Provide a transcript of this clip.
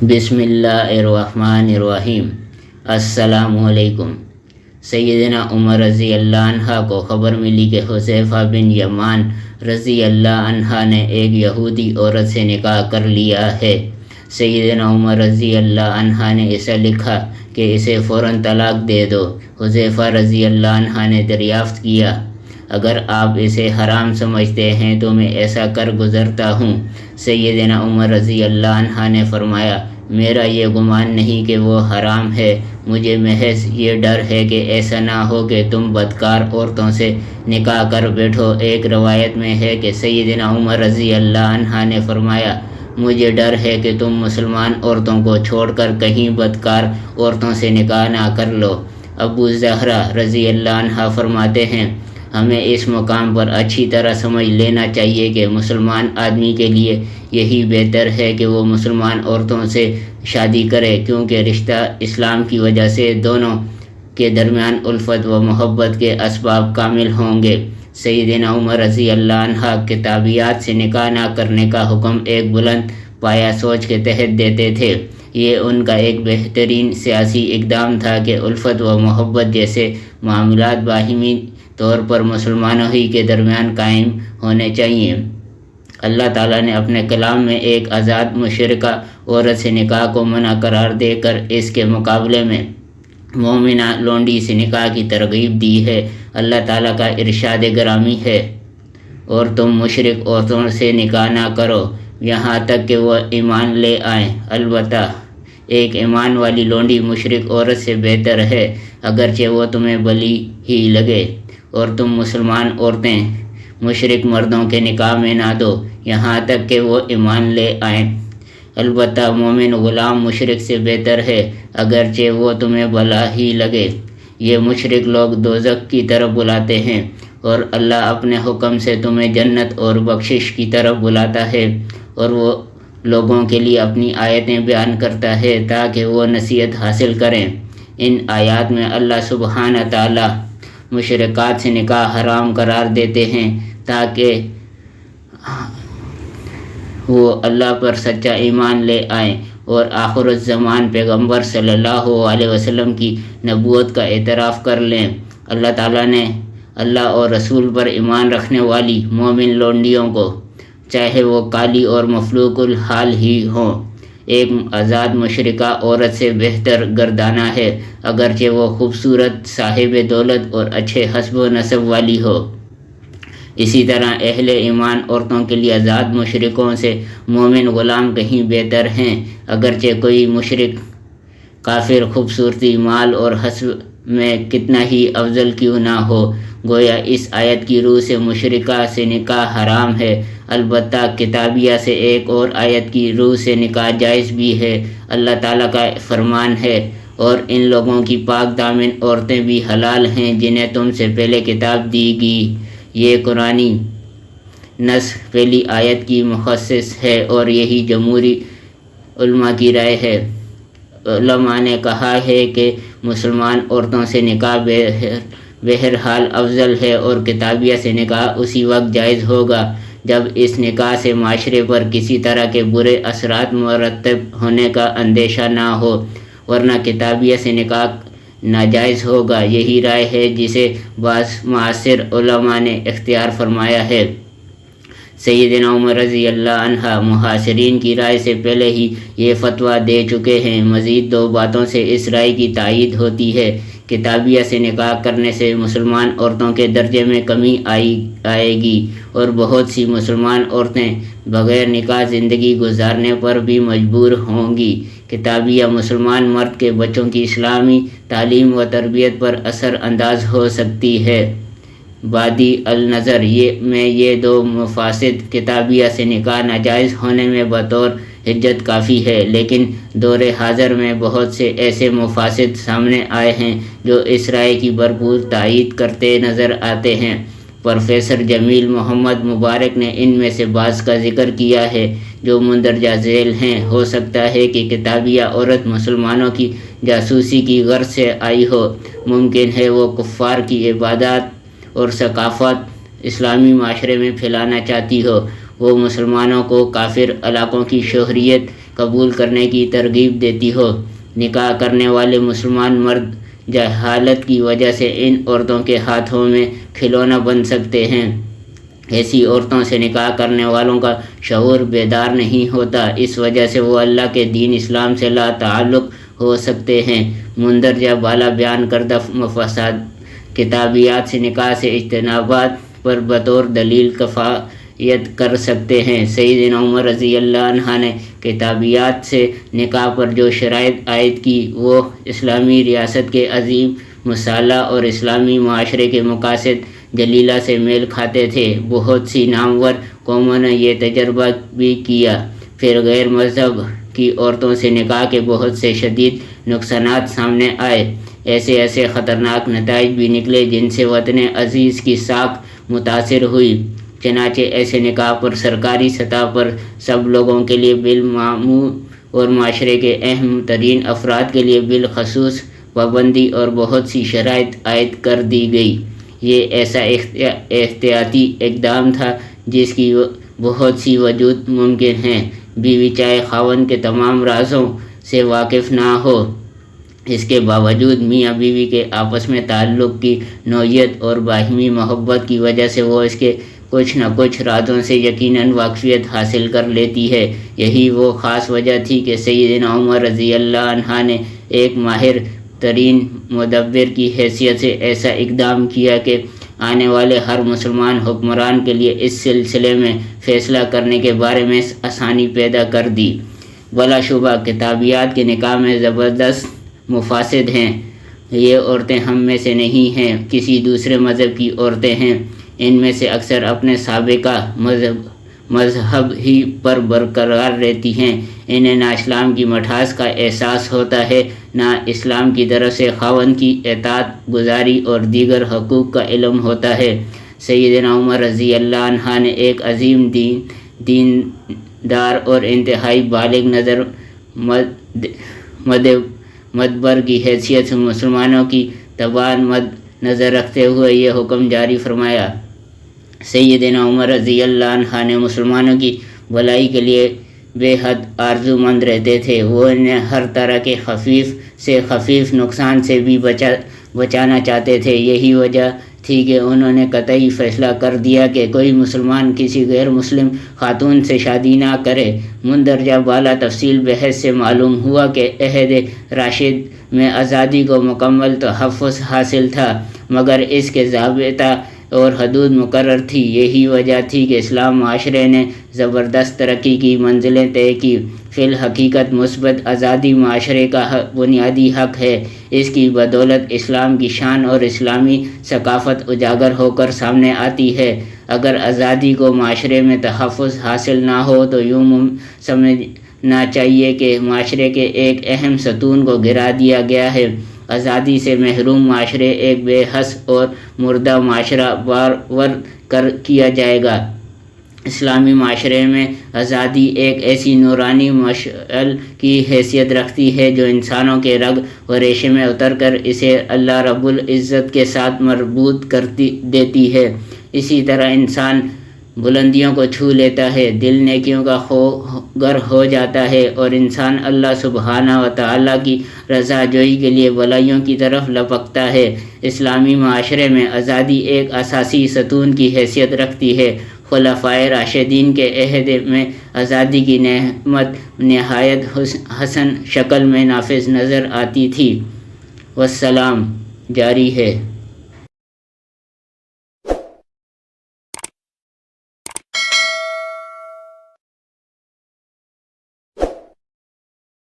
بسم اللہ الرحمن الرحیم۔ السلام علیکم۔ سیدنا عمر رضی اللہ عنہ کو خبر ملی کہ حذیفہ بن یمان رضی اللہ عنہ نے ایک یہودی عورت سے نکاح کر لیا ہے۔ سیدنا عمر رضی اللہ عنہ نے اسے لکھا کہ اسے فوراً طلاق دے دو۔ حذیفہ رضی اللہ عنہ نے دریافت کیا، اگر آپ اسے حرام سمجھتے ہیں تو میں ایسا کر گزرتا ہوں۔ سیدنا عمر رضی اللہ عنہ نے فرمایا، میرا یہ گمان نہیں کہ وہ حرام ہے، مجھے محض یہ ڈر ہے کہ ایسا نہ ہو کہ تم بدکار عورتوں سے نکاح کر بیٹھو۔ ایک روایت میں ہے کہ سیدنا عمر رضی اللہ عنہ نے فرمایا، مجھے ڈر ہے کہ تم مسلمان عورتوں کو چھوڑ کر کہیں بدکار عورتوں سے نکاح نہ کر لو۔ ابو زہرہ رضی اللہ عنہ فرماتے ہیں، ہمیں اس مقام پر اچھی طرح سمجھ لینا چاہیے کہ مسلمان آدمی کے لیے یہی بہتر ہے کہ وہ مسلمان عورتوں سے شادی کرے، کیونکہ رشتہ اسلام کی وجہ سے دونوں کے درمیان الفت و محبت کے اسباب کامل ہوں گے۔ سیدنا عمر رضی اللہ عنہ کتابیات سے نکاح نہ کرنے کا حکم ایک بلند پایہ سوچ کے تحت دیتے تھے۔ یہ ان کا ایک بہترین سیاسی اقدام تھا کہ الفت و محبت جیسے معاملات باہمی طور پر مسلمانوں ہی کے درمیان قائم ہونے چاہیے۔ اللہ تعالیٰ نے اپنے کلام میں ایک آزاد مشرکہ عورت سے نکاح کو منع قرار دے کر اس کے مقابلے میں مومنہ لونڈی سے نکاح کی ترغیب دی ہے۔ اللہ تعالیٰ کا ارشاد گرامی ہے، اور تم مشرک عورتوں سے نکاح نہ کرو یہاں تک کہ وہ ایمان لے آئیں، البتہ ایک ایمان والی لونڈی مشرک عورت سے بہتر ہے، اگرچہ وہ تمہیں بلی ہی لگے، اور تم مسلمان عورتیں مشرک مردوں کے نکاح میں نہ دو یہاں تک کہ وہ ایمان لے آئیں، البتہ مومن غلام مشرک سے بہتر ہے، اگرچہ وہ تمہیں بلا ہی لگے۔ یہ مشرک لوگ دوزخ کی طرف بلاتے ہیں، اور اللہ اپنے حکم سے تمہیں جنت اور بخشش کی طرف بلاتا ہے، اور وہ لوگوں کے لیے اپنی آیتیں بیان کرتا ہے تاکہ وہ نصیحت حاصل کریں۔ ان آیات میں اللہ سبحانہ تعالیٰ مشرکات سے نکاح حرام قرار دیتے ہیں تاکہ وہ اللہ پر سچا ایمان لے آئیں اور آخر الزمان پیغمبر صلی اللہ علیہ وسلم کی نبوت کا اعتراف کر لیں۔ اللہ تعالیٰ نے اللہ اور رسول پر ایمان رکھنے والی مومن لونڈیوں کو، چاہے وہ کالی اور مفلوق الحال ہی ہوں، ایک آزاد مشرکہ عورت سے بہتر گردانہ ہے، اگرچہ وہ خوبصورت، صاحب دولت اور اچھے حسب و نسب والی ہو۔ اسی طرح اہل ایمان عورتوں کے لیے آزاد مشرکوں سے مومن غلام کہیں بہتر ہیں، اگرچہ کوئی مشرک کافر خوبصورتی، مال اور حسب میں کتنا ہی افضل کیوں نہ ہو۔ گویا اس آیت کی روح سے مشرکہ سے نکاح حرام ہے، البتہ کتابیہ سے ایک اور آیت کی روح سے نکاح جائز بھی ہے۔ اللہ تعالیٰ کا فرمان ہے، اور ان لوگوں کی پاک دامن عورتیں بھی حلال ہیں جنہیں تم سے پہلے کتاب دی گئی۔ یہ قرآنی نص پہلی آیت کی مخصص ہے، اور یہی جمہوری علماء کی رائے ہے۔ علماء نے کہا ہے کہ مسلمان عورتوں سے نکاح بہرحال افضل ہے، اور کتابیہ سے نکاح اسی وقت جائز ہوگا جب اس نکاح سے معاشرے پر کسی طرح کے برے اثرات مرتب ہونے کا اندیشہ نہ ہو، ورنہ کتابیہ سے نکاح ناجائز ہوگا۔ یہی رائے ہے جسے بعض معاصر علماء نے اختیار فرمایا ہے۔ سیدنا عمر رضی اللہ عنہ محاصرین کی رائے سے پہلے ہی یہ فتویٰ دے چکے ہیں۔ مزید دو باتوں سے اس رائے کی تائید ہوتی ہے۔ کتابیہ سے نکاح کرنے سے مسلمان عورتوں کے درجے میں کمی آئے گی، اور بہت سی مسلمان عورتیں بغیر نکاح زندگی گزارنے پر بھی مجبور ہوں گی۔ کتابیہ مسلمان مرد کے بچوں کی اسلامی تعلیم و تربیت پر اثر انداز ہو سکتی ہے۔ بادی النظر میں یہ دو مفاسد کتابیہ سے نکاح ناجائز ہونے میں بطور حجت کافی ہے، لیکن دور حاضر میں بہت سے ایسے مفاسد سامنے آئے ہیں جو اس رائے کی بھرپور تائید کرتے نظر آتے ہیں۔ پروفیسر جمیل محمد مبارک نے ان میں سے بعض کا ذکر کیا ہے جو مندرجہ ذیل ہیں۔ ہو سکتا ہے کہ کتابیہ عورت مسلمانوں کی جاسوسی کی غرض سے آئی ہو، ممکن ہے وہ کفار کی عبادات اور ثقافت اسلامی معاشرے میں پھیلانا چاہتی ہو، وہ مسلمانوں کو کافر علاقوں کی شہریت قبول کرنے کی ترغیب دیتی ہو۔ نکاح کرنے والے مسلمان مرد جہالت کی وجہ سے ان عورتوں کے ہاتھوں میں کھلونا بن سکتے ہیں۔ ایسی عورتوں سے نکاح کرنے والوں کا شعور بیدار نہیں ہوتا، اس وجہ سے وہ اللہ کے دین اسلام سے لا تعلق ہو سکتے ہیں۔ مندرجہ بالا بیان کردہ مفاسد کتابیات سے نکاح سے اجتنابات پر بطور دلیل کفایت کر سکتے ہیں۔ سیدنا عمر رضی اللہ عنہ نے کتابیات سے نکاح پر جو شرائط عائد کی وہ اسلامی ریاست کے عظیم مسالہ اور اسلامی معاشرے کے مقاصد جلیلہ سے میل کھاتے تھے۔ بہت سی نامور قوموں نے یہ تجربہ بھی کیا، پھر غیر مذہب کی عورتوں سے نکاح کے بہت سے شدید نقصانات سامنے آئے۔ ایسے خطرناک نتائج بھی نکلے جن سے وطن عزیز کی ساکھ متاثر ہوئی۔ چنانچہ ایسے نکاح پر سرکاری سطح پر سب لوگوں کے لیے بالمعمول اور معاشرے کے اہم ترین افراد کے لیے بالخصوص پابندی اور بہت سی شرائط عائد کر دی گئی۔ یہ ایسا احتیاطی اقدام تھا جس کی بہت سی وجوہ ممکن ہیں۔ بیوی چاہے خاوند کے تمام رازوں سے واقف نہ ہو، اس کے باوجود میاں بیوی کے آپس میں تعلق کی نوعیت اور باہمی محبت کی وجہ سے وہ اس کے کچھ نہ کچھ رازوں سے یقیناً واقفیت حاصل کر لیتی ہے۔ یہی وہ خاص وجہ تھی کہ سیدنا عمر رضی اللہ عنہ نے ایک ماہر ترین مدبر کی حیثیت سے ایسا اقدام کیا کہ آنے والے ہر مسلمان حکمران کے لیے اس سلسلے میں فیصلہ کرنے کے بارے میں آسانی پیدا کر دی۔ بلا شبہ کتابیات کے نکاح میں زبردست مفاسد ہیں۔ یہ عورتیں ہم میں سے نہیں ہیں، کسی دوسرے مذہب کی عورتیں ہیں۔ ان میں سے اکثر اپنے سابقہ مذہب ہی پر برقرار رہتی ہیں۔ انہیں نہ اسلام کی مٹھاس کا احساس ہوتا ہے، نہ اسلام کی طرف سے خاوند کی اطاعت گزاری اور دیگر حقوق کا علم ہوتا ہے۔ سیدنا عمر رضی اللہ عنہ نے ایک عظیم دیندار اور انتہائی بالغ نظر مدبر کی حیثیت سے مسلمانوں کی تباہ مد نظر رکھتے ہوئے یہ حکم جاری فرمایا۔ سیدنا عمر رضی اللہ عنہ نے مسلمانوں کی بھلائی کے لیے بے حد آرزو مند رہتے تھے۔ وہ انہیں ہر طرح کے خفیف سے خفیف نقصان سے بھی بچانا چاہتے تھے۔ یہی وجہ تھی کہ انہوں نے قطعی فیصلہ کر دیا کہ کوئی مسلمان کسی غیر مسلم خاتون سے شادی نہ کرے۔ مندرجہ بالا تفصیل بحث سے معلوم ہوا کہ عہد راشد میں آزادی کو مکمل تحفظ حاصل تھا، مگر اس کے ضابطہ اور حدود مقرر تھی۔ یہی وجہ تھی کہ اسلام معاشرے نے زبردست ترقی کی منزلیں طے کی۔ فی الحقیقت مثبت آزادی معاشرے کا بنیادی حق ہے۔ اس کی بدولت اسلام کی شان اور اسلامی ثقافت اجاگر ہو کر سامنے آتی ہے۔ اگر آزادی کو معاشرے میں تحفظ حاصل نہ ہو تو یوں سمجھنا چاہیے کہ معاشرے کے ایک اہم ستون کو گرا دیا گیا ہے۔ آزادی سے محروم معاشرے ایک بے حس اور مردہ معاشرہ بار کیا جائے گا۔ اسلامی معاشرے میں آزادی ایک ایسی نورانی مشعل کی حیثیت رکھتی ہے جو انسانوں کے رگ و ریشے میں اتر کر اسے اللہ رب العزت کے ساتھ مربوط کر دیتی ہے۔ اسی طرح انسان بلندیوں کو چھو لیتا ہے، دل نیکیوں کا گر ہو جاتا ہے اور انسان اللہ سبحانہ و تعالیٰ کی رضا جوئی کے لیے بلائیوں کی طرف لپکتا ہے۔ اسلامی معاشرے میں آزادی ایک اساسی ستون کی حیثیت رکھتی ہے۔ خلفائے راشدین کے عہد میں آزادی کی نعمت نہایت حسن شکل میں نافذ نظر آتی تھی۔ والسلام جاری ہے۔